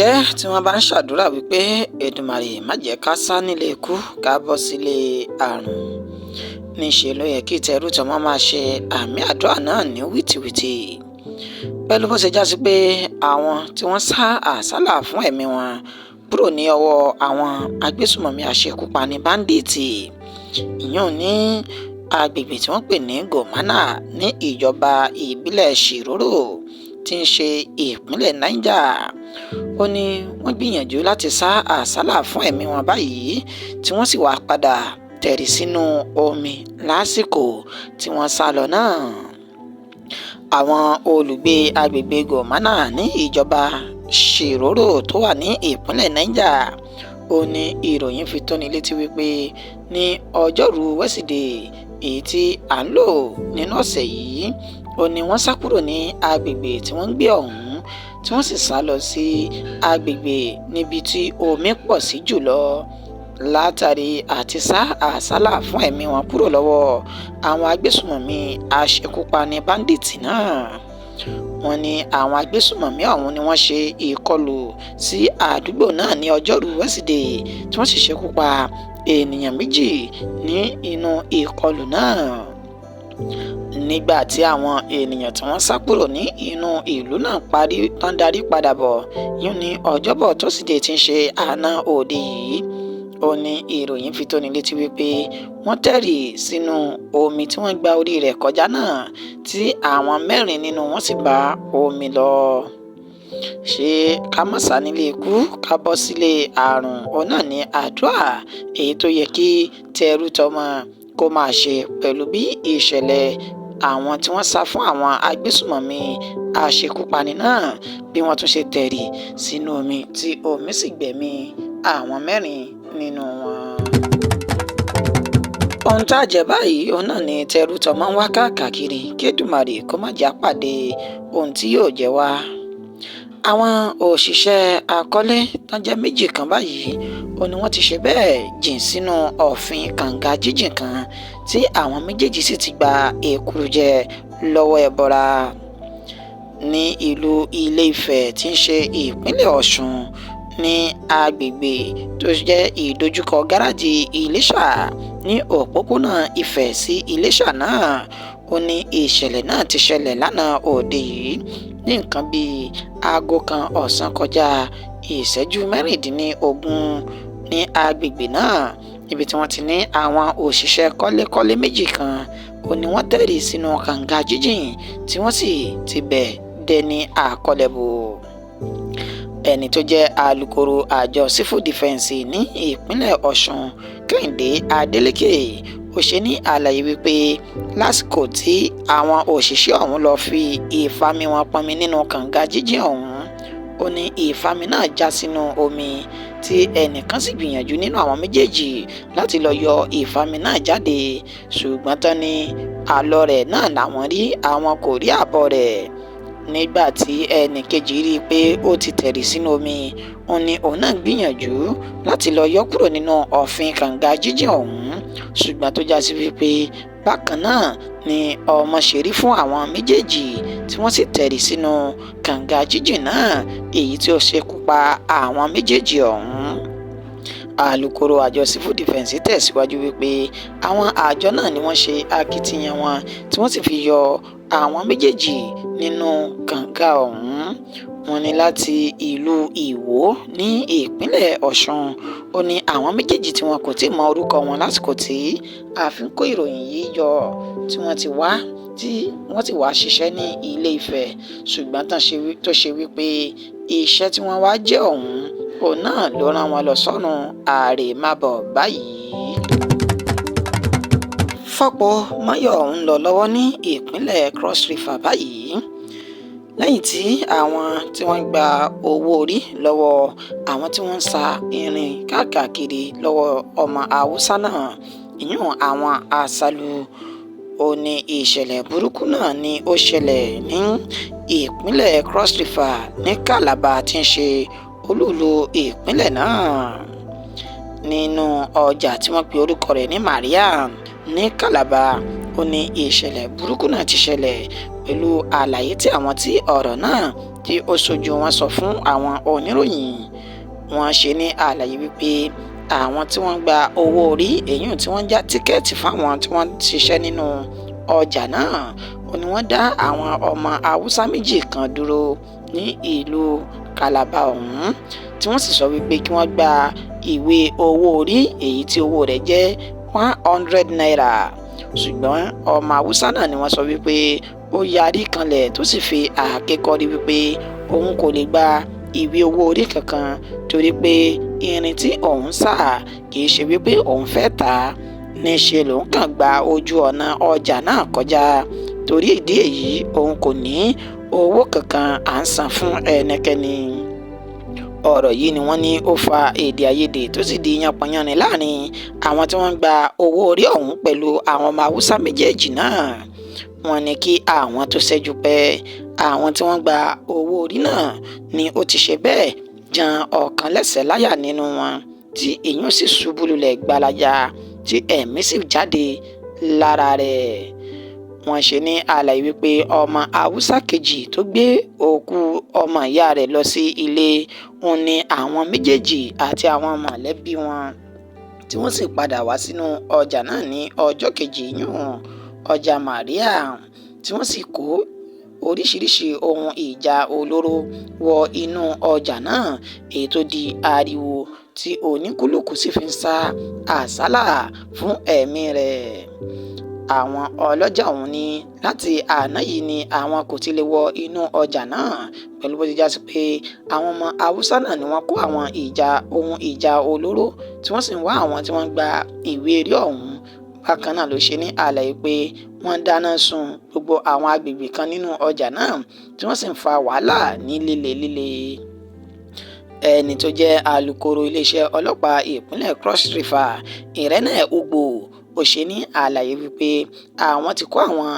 ǹjẹ́ tí wọ́n bá ń ṣàdúrà wípé Èdùmàrè má jẹ́ ká sá nílé ikú ká bọ́ sílé àrùn, níṣẹ́ ló yẹ kí tẹrú tọmọ máa ṣe àmì àdúrà náà ní wìtìwìtì. Pẹ̀lú bó ṣe já sí pé àwọn tí wọ́n sá àsálà fún ẹ̀mí wọn kúrò ní ọwọ́ àwọn agbésùmọ̀mí aṣekúpani báńdíìtì, ìyẹn ní agbègbè tí wọ́n pè ní Gomana ní ìjọba ìbílẹ̀ Shiroro tí ń ṣe ìpínlẹ̀ Niger. Ó ní wọ́n gbìyànjú láti sá àsálà fún ẹ̀mí wọn báyìí tí wọ́n sì wá padà tẹ̀rì sínú omi lásìkò tí wọ́n sá lọ náà. Àwọn olùgbé agbègbè Gomana ní ìjọba Shiroro tó wà ní ìpínlẹ̀ Niger, ó ní ìròyìn fi tóni létí wípé ní ọjọ́rú wẹ́sídẹ̀ẹ́ èyí tí à ń lò nínú ọ̀sẹ̀ yìí, ó ní wọ́n sá kúrò ní agbègbè tí wọ́n ń gbé ọ̀hún tí wọ́n sì sá lọ sí agbègbè níbi tí omi pọ̀ sí jùlọ látàrí àti sá àsálà fún ẹ̀mí wọn kúrò lọ́wọ́ àwọn agbésùmọ̀mí aṣekúpani báńdíìtì náà. Wọ́n ní àwọn agbésùmọ̀mí ọ̀hún ni wọ́n ṣe ìkọlù sí àdúgbò náà ní ọjọ́rú wẹ́sídẹ̀ẹ́ tí wọ́n sì ṣekú pa ènìyàn 2 ní inú ìkọlù náà. Nígbà tí àwọn ènìyàn tí wọ́n sá kúrò ní inú ìlú náà tán darí padà bọ̀, yún ní ọjọ́bọ̀ tósídẹ̀ẹ́ tí ń ṣe àná òde yìí, ó ní ìròyìn fi tóni létí wípé wọ́n tẹ̀rì sínú omi tí wọ́n gba orí rẹ̀ kọjá náà tí àwọn 4 nínú wọn sì bá omi lọ. Ṣé ká má sá nílé ikú ká bọ́ sílé àrùn, òun náà ní àdúrà èyí tó yẹ kí tẹrú tọmọ kó máa ṣe pẹ̀lú bí ìṣẹ̀lẹ̀ àwọn tí wọ́n sá fún àwọn agbésùmọ̀mí aṣekúpani náà bí wọ́n tún ṣe tẹ̀rì sínú omi tí omi sì gbẹ̀mí àwọn 4 nínú wọn. Ohun tá a jẹ báyìí, òun náà ni tẹrú tọmọ ń wá káàkiri kí Èdùmàrè kó má jẹ́ á pàdé ohun tí yóò jẹ wá. Àwọn òṣìṣẹ́ akọ́lé tán jẹ́ 2 kan báyìí, ó ní wọ́n ti ṣe bẹ́ẹ̀ jìn sínú ọ̀fìn kànga jíjìn kan tí àwọn méjèèjì sì ti gba èkùrùjẹ lọ́wọ́ ẹbọra ní ìlú Ilé-Ifẹ̀ tí ń ṣe ìpínlẹ̀ Ọ̀ṣun ní agbègbè tó jẹ́ ìdojúkọ gáràjì Iléṣà ní òpópónà Ifẹ̀ sí Iléṣà náà. Ó ní ìṣẹ̀lẹ̀ náà ti ṣẹlẹ̀ lánàá òde yìí ní nǹkan bíi aago kan ọ̀sán kọjá ìṣẹ́jú 16 ní agbègbè náà, níbi tí wọ́n ti ní àwọn òṣìṣẹ́ kọ́lékọ́lé 2 kan, ó ní wọ́n tẹ̀rì sínú kànga jíjìn tí wọ́n sì ti bẹ̀ dẹni àkọlẹ̀bò. Ẹni tó jẹ́ alukoro àjọ sífù dìfẹ́ǹsì ní ìpínlẹ̀ Ọ̀ṣun, Kẹ́hìndé Adélékè, ó ṣe ní àlàyé wípé lásìkò tí àwọn òṣìṣẹ́ ọ̀hún lọ fi ìfami wọn pọnmi nínú kànga jíjìn ọ̀hún, ó ní ìfami náà já sínú omi tí ẹnìkan sì gbìyànjú nínú àwọn méjèèjì láti lọ yọ ìfami náà jáde, ṣùgbọ́n tán ní àlọ rẹ̀ náà làwọn rí, àwọn kò rí àbọ̀ rẹ̀. Nígbà tí ẹnì kejì rí i pé ó ti tẹ̀rì sínú omi, ó ní òun náà gbìyànjú láti lọ yọ kúrò nínú ọ̀fìn kànga jíjìn ọ̀hún, ṣùgbọ́n tó já sí wípé bákan náà ni ọmọ ṣe rí fún àwọn méjèèjì tí wọ́n sì tẹ̀rì sínú kànga jíjìn náà, èyí tí ó ṣekú pa àwọn méjèèjì ọ̀hún. Alukoro àjọ sífù dìfẹ́ǹsì tẹ̀síwájú wípé àwọn àjọ náà ni wọ́n ṣe akitiyan wọn tí wọ́n sì fi yọ àwọn méjèèjì nínú kànga ọ̀hún. Wọ́n ní láti ìlú Ìwó ní ìpínlẹ̀ Ọ̀ṣun, ó ní àwọn méjèèjì tí wọn kò tí ì mọ orúkọ wọn lásìkò tí a fi ń kó ìròyìn yìí yọ tí wọ́n ti wá ṣiṣẹ́ ní Ilé-Ifẹ̀, ṣùgbọ́n tó ṣe wípé iṣẹ́ tí wọ́n wá jẹ́ ọ̀hún, òun náà ló rán wọn lọ sọ́run àrèmábọ̀ báyìí. Fọ́pọ̀ mọ́yọ̀ ń lọ lọ́wọ́ ní ìpínlẹ̀ Cross River báyìí lẹ́yìn tí àwọn tí wọ́n gba owó orí lọ́wọ́ àwọn tí wọ́n ń sa irin káàkiri lọ́wọ́ ọmọ Haúsá náà, ìyún àwọn àṣàlù. Ó ní ìṣẹ̀lẹ̀ burúkú náà ni ó ṣẹlẹ̀ ní ìpínlẹ̀ Cross River ní Calabar tí ń ṣe olúùlú ìpínlẹ̀ náà. Nínú ọjà tí wọ́n pe orúkọ rẹ̀ ní Mariam ní Calabar, ó ní ìṣẹ̀lẹ̀ burúkú náà ti ṣẹlẹ̀ pẹ̀lú àlàyé tí àwọn tí ọ̀rọ̀ náà tí ó ṣojú wọn sọ fún àwọn oníròyìn. Wọ́n ṣe ní àlàyé wípé àwọn tí wọ́n gba owó orí èyí tí wọ́n já tíkẹ́ẹ̀tì fáwọn tí wọ́n ṣiṣẹ́ nínú ọjà náà ni wọ́n dá àwọn ọmọ Haúsá méjì kan dúró ní ìlú Calabar ọ̀hún, tí wọ́n sì sọ wípé kí wọ́n gba ìwé owó orí èyí tí owó rẹ̀ jẹ́ 100 naira. Ṣùgbọ́n ọmọ Haúsá náà ni wọ́n sọ wípé ó yarí kanlẹ̀ tó sì fi àáké kọ́rí wípé òun kò lè gba ìwé owó orí kankan torí pé irin tí òun sà kì í ṣe wípé òun fẹ́ tà á, níṣe lòun kàn gba ojú ọ̀nà ọjà náà kọjá. Torí ìdí èyí òun kò ní owó kankan à ń san fún ẹnikẹ́ni. Ọ̀rọ̀ yìí ni wọ́n ní ó fa èdè àìyedè tó sì di yanpanyanrin láàrin àwọn tí wọ́n gba owó orí ọ̀hún pẹ̀lú àwọn ọmọ Haúsá méjèèjì náà. Wọ́n ní kí àwọn tó ṣẹ́jú pẹ́ àwọn tí wọ́n gba owó orí náà ni ó ti ṣe bẹ́ẹ̀ jan ọ̀kan lẹ́sẹ̀ láyà nínú wọn tí èèyàn sì ṣubú lulẹ̀ gbalaja tí ẹ̀mí sì jáde lára rẹ̀. Wọ́n ṣe ní àlàyé wípé ọmọ Haúsá kejì tó gbé òkú ọmọ ìyá rẹ̀ lọ sí ilé òun ni àwọn méjèèjì àti àwọn mọ̀lẹ́bí wọn tí wọ́n sì padà wá sínú ọjà náà ní ọjọ́ kejì yún ọjà Maria, tí wọ́n sì kó oríṣiríṣi ohun ìjà olóró wọ inú ọjà náà èyí tó di ariwo tí oníkúlùkù sì fi ń sá àsálà fún ẹ̀mí rẹ̀. Àwọn ọlọ́jà ọ̀hún ní láti àná yìí ni àwọn kò ti lè wọ inú ọjà náà pẹ̀lú bó ti já sí pé àwọn ọmọ Haúsá náà ni wọ́n kó àwọn ohun ìjà olóró tí wọ́n sì ń wá àwọn tí wọ́n gba ìwé ẹ̀rí ọ̀hún. Bákan náà ló ṣe ní àlàyé pé wọ́n dáná sun gbogbo àwọn agbègbè kan nínú ọjà náà tí wọ́n sì ń fa wàhálà ní líle. Ẹni tó jẹ́ alukoro iléeṣẹ́ ọlọ́pàá ìpínlẹ̀ Cross River Irene Ugbo ó ṣe ní àlàyé wípé àwọn ti kó àwọn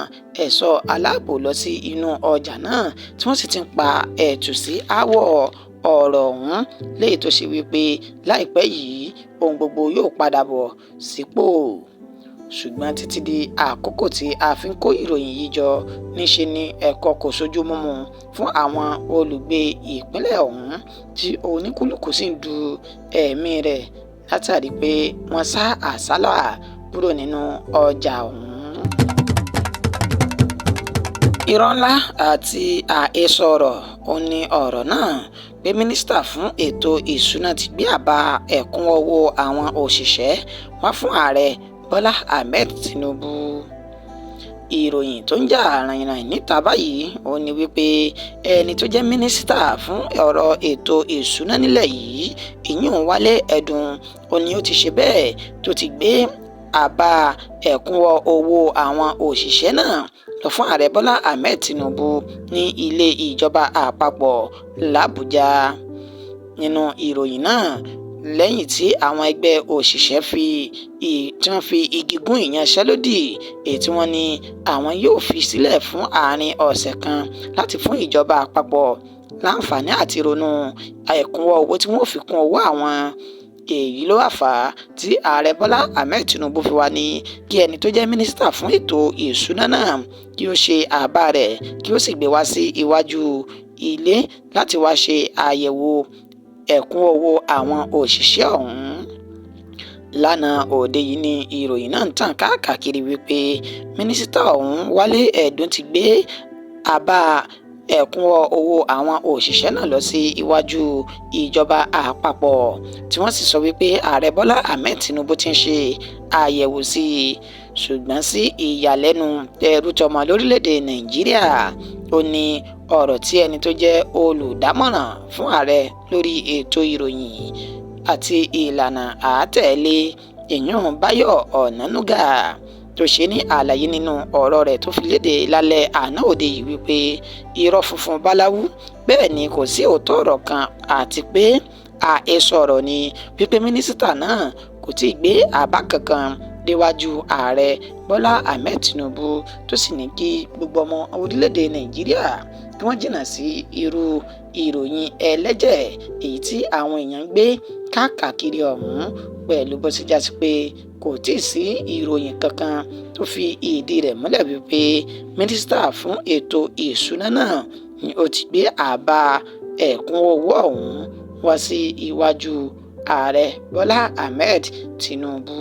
ẹ̀ṣọ́ aláàbò lọ sí inú ọjà náà tí wọ́n sì ti ń pa ẹ̀tù sí aáwọ̀ ọ̀rọ̀ ọ̀hún léyìí tó ṣe wípé láìpẹ́ yìí ohun gbogbo yóò padà bọ̀ sípò. Ṣùgbọ́n títí di àkókò tí a fi ń kó ìròyìn yìí jọ níṣe ni ẹ̀kọ́ kò sójú mímu fún àwọn olùgbé ìpínlẹ̀ ọ̀hún tí oníkúlùkù sì ń du ẹ̀mí rẹ̀ látàrí pé wọ́n sá àsálà kúrò nínú ọjà ọ̀hún. Irọ́ ńlá àti àhesọ ọ̀rọ̀ òun ni ọ̀rọ̀ náà pé mínísítà fún ètò ìṣúná ti gbé àbá ẹ̀kúnwọ́ owó àwọn òṣìṣẹ́ wá fún ààrẹ Bọ́lá Ahmed Tinubu. Ìròyìn tó ń jà ràìnràìn níta báyìí òun ni wípé ẹni tó jẹ́ mínísítà fún ọ̀rọ̀ ètò ìṣúná nílẹ̀ yìí ìyún Wálé Ẹ̀dùn òun ni ó ti ṣe bẹ́ẹ̀ tó ti gbé àbá ẹ̀kúnwọ́ owó àwọn òṣìṣẹ́ náà lọ fún ààrẹ Bọ́lá Ahmed Tinubu ní ilé ìjọba àpapọ̀ l'Àbújá. Nínú ìròyìn náà lẹ́yìn tí àwọn ẹgbẹ́ òṣìṣẹ́ fi igi gún ìyanṣẹ́lódì èyí tí wọ́n ní àwọn yóò fi sílẹ̀ fún àárín ọ̀sẹ̀ kan láti fún ìjọba àpapọ̀ láǹfààní àti ronú ẹ̀kúnwọ́ owó tí wọ́n fi kún owó àwọn. Èyí ló wá fà á tí ààrẹ Bọ́lá Ahmed Tinubu fi wá ní kí ẹni tó jẹ́ mínísítà fún ètò ìṣúná náà kí ó ṣe àbá rẹ̀ kí ó sì gbé wá sí iwájú ilé láti wá ṣe àyẹ̀wò ẹ̀kún owó àwọn òṣìṣẹ́ ọ̀hún. Lánàá òde yìí ni ìròyìn náà ń tàn káàkiri wípé mínísítà ọ̀hún Wálé Ẹ̀dùn ti gbé àbá ẹ̀kúnwọ́ owó àwọn òṣìṣẹ́ náà lọ sí iwájú ìjọba àpapọ̀ tí wọ́n sì sọ wípé ààrẹ Bọ́lá Ahmed Tinubu ti ń ṣe àyẹ̀wò sí i. Ṣùgbọ́n sí ìyàlẹ́nu ẹrútọmọ lórílẹ̀‐èdè Nàìjíríà ó ní ọ̀rọ̀ tí ẹni tó jẹ́ olùdámọ̀ràn fún ààrẹ lórí ètò ìròyìn àti ìlànà àátẹ̀lé ìyún Báyọ̀ Ọ̀nànúgà tó ṣe ní àlàyé nínú ọ̀rọ̀ rẹ̀ tó fi léde lálẹ́ àná òde yìí wípé irọ́ funfun báláwú bẹ́ẹ̀ ni kò sí òótọ́ ọ̀rọ̀ kan àti pé àhesọ ọ̀rọ̀ ni wípé mínísítà náà kò tí ì gbé àbá kankan déwájú ààrẹ Bọ́lá Ahmed Tinubu tó sì ní kí gbogbo ọmọ orílẹ̀-èdè Nàìjíríà kí wọ́n jìnnà sí irú ìròyìn ẹlẹ́jẹ̀ èyí tí àwọn èèyàn ń gbé káàkiri ọ̀hún pẹ̀lú bó ti já sí pé kò tí ì sí ìròyìn kankan tó fi ìdí rẹ̀ múlẹ̀ wípé mínísítà fún ètò ìṣúná náà ni ó ti gbé àbá ẹ̀kúnwó owó ọ̀hún wá sí iwájú ààrẹ Bọ́lá Ahmed Tinubu.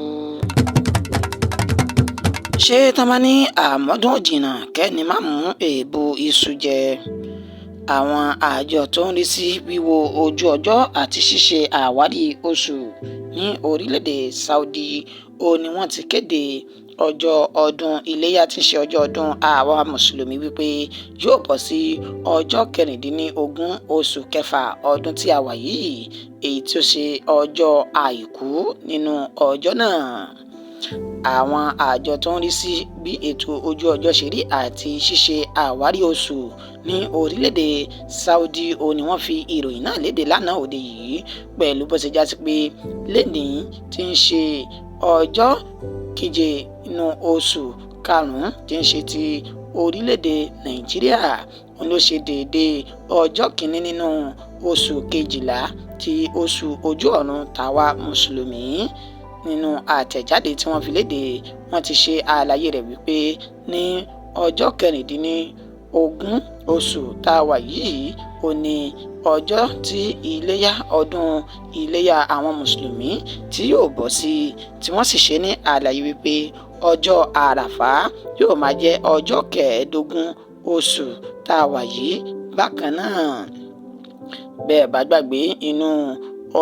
ṣé tán bá ní àmọ́dún òjìnà kẹ́ni má mú èèbù iṣu jẹ? àwọn àjọ tó ń rí sí wíwo ojú ọjọ́ àti ṣíṣe àwárí oṣù ní orílẹ̀-èdè Saudi ni wọ́n ti kéde ọjọ́ ọdún iléyá tí ń ṣe ọjọ́ ọdún àwa mùsùlùmí wípé yóò bọ́ sí ọjọ́ 16 oṣù kẹfà ọdún tí a wà yìí, èyí tí ó ṣe ọjọ́ àìkú nínú ọjọ́ náà. àwọn àjọ tó ń rí sí bí ètò ojú ọjọ́ ṣe rí àti ṣíṣe àwárí oṣù ní orílẹ̀-èdè Saudi ni wọ́n fi ìròyìn náà léde lánàá òde yìí, pẹ̀lú bó ṣe já sí pé lénìí tí ń ṣe ọjọ́ keje nínú oṣù karùn-ún tí ń ṣe ti orílẹ̀-èdè Nàìjíríà, ló ṣe déédéé ọjọ́ kìíní nínú oṣù kejìlá ti oṣù ojú ọ̀run tàwa mùsùlùmí. nínú àtẹ̀jáde tí wọ́n fi léde, wọ́n ti ṣe àlàyé rẹ̀ wípé ní ọjọ́ 16 oṣù tá a wà yìí ní ọjọ́ tí iléyá ọdún iléyá àwọn mùsùlùmí tí yóò bọ́ sí, tí wọ́n sì ṣe ní àlàyé wípé ọjọ́ àràfá yóò máa jẹ́ ọjọ́ 15 oṣù tá a wà yìí. bákan náà, bẹ́ẹ̀ bá gbàgbé, inú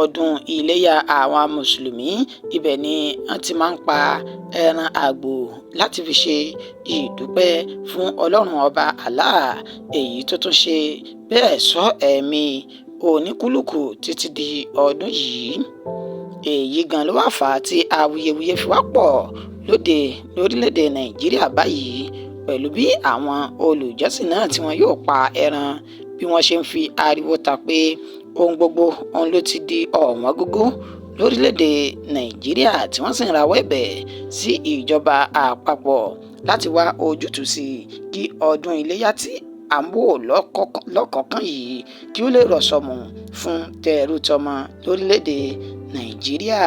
ọdún iléyá àwọn mùsùlùmí ibẹ̀ ni wọ́n ti máa ń pa ẹran àgbò láti fi ṣe ìdúpẹ́ fún Ọlọ́run ọba Allah, èyí tó tún ṣe bẹ́ẹ̀ ṣọ́ ẹ̀mí oníkúlùkù títí di ọdún yìí. èyí gan ló wá fà á tí awuyewuye fi wá pọ̀ lóde lórílẹ̀‐èdè Nàìjíríà báyìí, pẹ̀lú bí àwọn olùjọ́sìn náà tí wọn yóò pa ẹran bí wọ́n ṣe ń fi ariwo ta pé ohun gbogbo òun ló ti di ọ̀wọ́n gógó lórílẹ̀‐èdè Nàìjíríà, tí wọ́n sì ń rawọ́ ẹ̀bẹ̀ sí ìjọba àpapọ̀ láti wá ojútùú sí kí ọdún iléyá tí à ń wò lọ́kọ̀ọ̀kan yìí kí ó lè rọ̀ṣọ̀mù fún tẹrú tọmọ lórílẹ̀‐èdè Nàìjíríà.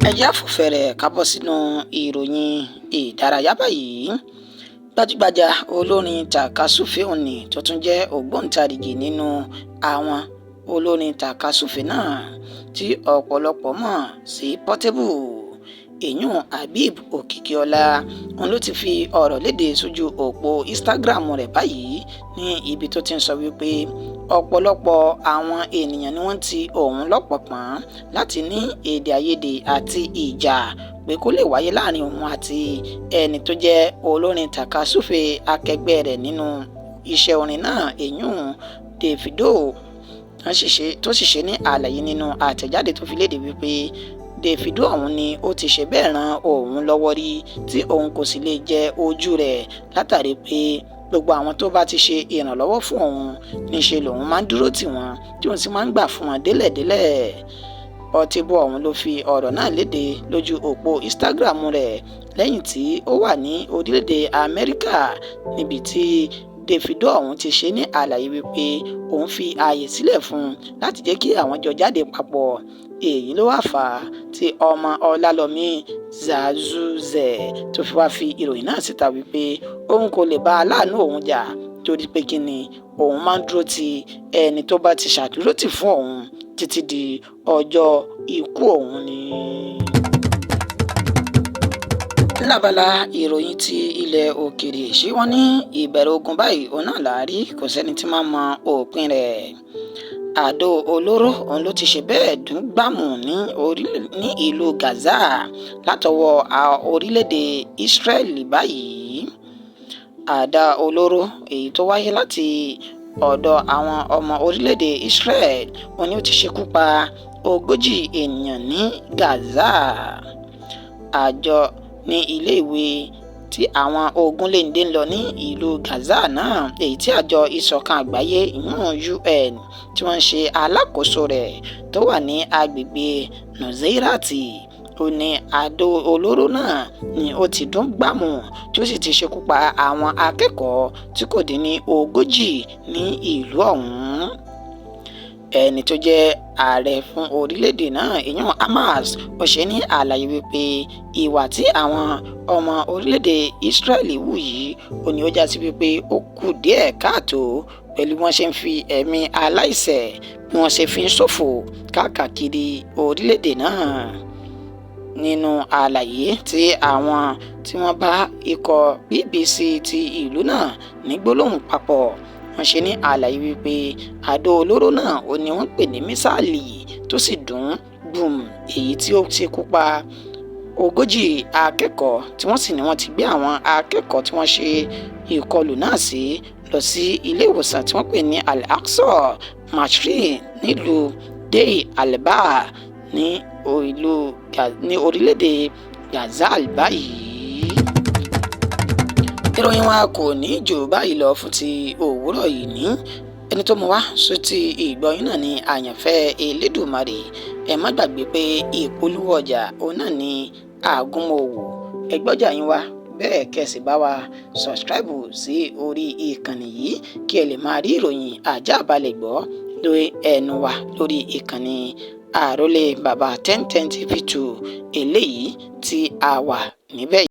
ẹ jẹ́ àfòfẹ̀rẹ̀ ká bọ́ sínú ìròyìn ìdárayá báyìí. gbajúgbajà olórin tàkasúfè òní tó tún jẹ́ ògbóǹtarìgì nínú àwọn olórin tàkasúfè náà tí ọ̀pọ̀lọpọ̀ mọ̀ sí Portable, èyún Habib Òkìkíọlá, òun ló ti fi ọ̀rọ̀ léde sójú òpó Instagram rẹ̀ báyìí, ní ibi tó ti ń sọ wípé ọ̀pọ̀lọpọ̀ àwọn ènìyàn ni wọ́n ti òun lọ́pọ̀pọ̀n láti ní èdè àìyedè àti ìjà pé kó lè wáyé láàrin òun àti ẹni tó jẹ́ olórin tàkasúfè akẹgbẹ́ rẹ̀ nínú iṣẹ́ orin náà, èyún Davido, tó sì ṣe ní àlàyé nínú àtẹ̀jáde tó fi léde wípé Davido ọ̀hún ni ó ti ṣe bẹ́ẹ̀ ran òun lọ́wọ́ rí tí òun kò sì lè jẹ ojú rẹ̀ látàrí pé gbogbo àwọn tó bá ti ṣe ìrànlọ́wọ́ fún òun níṣe lòun máa ń dúró tì wọ́n tí òun sì máa ń gbà fún wọn délẹ̀délẹ̀. Portable ọ̀hún ló fi ọ̀rọ̀ náà léde lójú òpó Instagram rẹ̀ lẹ́yìn tí ó wà ní orílẹ̀-èdè Amẹ́ríkà, níbi tí Davido ọ̀hún ti ṣe ní àlàyé wípé òun fi ààyè sílẹ̀ fún un láti jẹ́ kí àwọn jọ jáde papọ̀. èyí ló wá fà á tí ọmọ Ọlálọ́mí Zazuze tó fi wá fi ìròyìn náà síta wípé òun kò lè bá aláàánú òun jà torí pé kí ni òun máa ń dúró ti ẹni tó bá ti ṣàdúró tì fún òun títí di ọjọ́ ikú òun ni. lábala ìròyìn ti ilẹ̀ òkèèrè, ṣé wọ́n ní ìbẹ̀rẹ̀ ogun báyìí òun náà láàrí, kò sẹ́ni tí máa mọ òpin rẹ̀. àdó olóró òun ló ti ṣe bẹ́ẹ̀ dún gbàmù ní ìlú Gaza látọwọ́ orílẹ̀-èdè Israel báyìí. àdá olóró èyí tó wáyé láti ọ̀dọ̀ àwọn ọmọ orílẹ̀-èdè Israel òun ni ó ti ṣekú pa 40 ènìyàn ní Gaza. àjọ ní iléèwé tí àwọn ogunléndé ń lọ ní ìlú Gaza náà, èyí tí àjọ ìṣọ̀kan àgbáyé UN tí wọ́n ń ṣe alákòóso rẹ̀ tó wà ní agbègbè Nùzẹ́írátì, ó ní àdó olóró náà ni ó ti dún gbàmù tí ó sì ti ṣekú pa àwọn akẹ́kọ̀ọ́ tí kò dín ní 40 ní ìlú ọ̀hún. ẹni tó jẹ́ ààrẹ fún orílẹ̀-èdè náà ìyẹn Hamas ó ṣe ní àlàyé wípé ìwà tí àwọn ọmọ orílẹ̀-èdè Israeli wù yìí ó ní ó já sí wípé ó kù díẹ̀ káàtó pẹ̀lú bí wọ́n ṣe ń fi ẹ̀mí aláìṣẹ̀ bí wọ́n ṣe fi ń ṣòfò káàkiri orílẹ̀-èdè náà. Nínú àlàyé tí àwọn tí wọ́n bá ikọ̀ BBC ti ìlú náà ní gbólóhùn papọ̀ wọ́n ṣe ní àlàyé wípé àdó olóró náà ó ní wọ́n pè ní mísáàlì tó sì dún gbùm èyí tí ó ṣekú pa 40 akẹ́kọ̀ọ́ tí wọ́n sì ní wọ́n ti gbé àwọn akẹ́kọ̀ọ́ tí wọ́n ṣe ìkọlù náà sí lọ sí ilé ìwòsàn tí wọ́n pè ní Al-Aqsa Mashri nílùú Deir al-Balah ní orílẹ̀-èdè Gaza báyìí. Ìròyìn wa kò ní jù báyìí lọ fún ti òwúrọ̀ yìí ní ẹni tó mú wá sótì ìgbọ̀yìn náà ní àyànfẹ́ Elédùmarè. Ẹ má gbàgbé pé ìpolówó ọjà òun náà ní àgúnmọ̀wò ẹgbọ́jà yín wá bẹ́ẹ̀ kẹ́sì bá wa subscribe sí orí ìkànnì yìí kí ẹ lè máa rí ìròyìn àjàbalẹ̀ gbọ́ lórí ẹnu wa lórí ìkànnì Àrólé Bàbá 1010 TV2 eléyìí tí a wà níbẹ̀.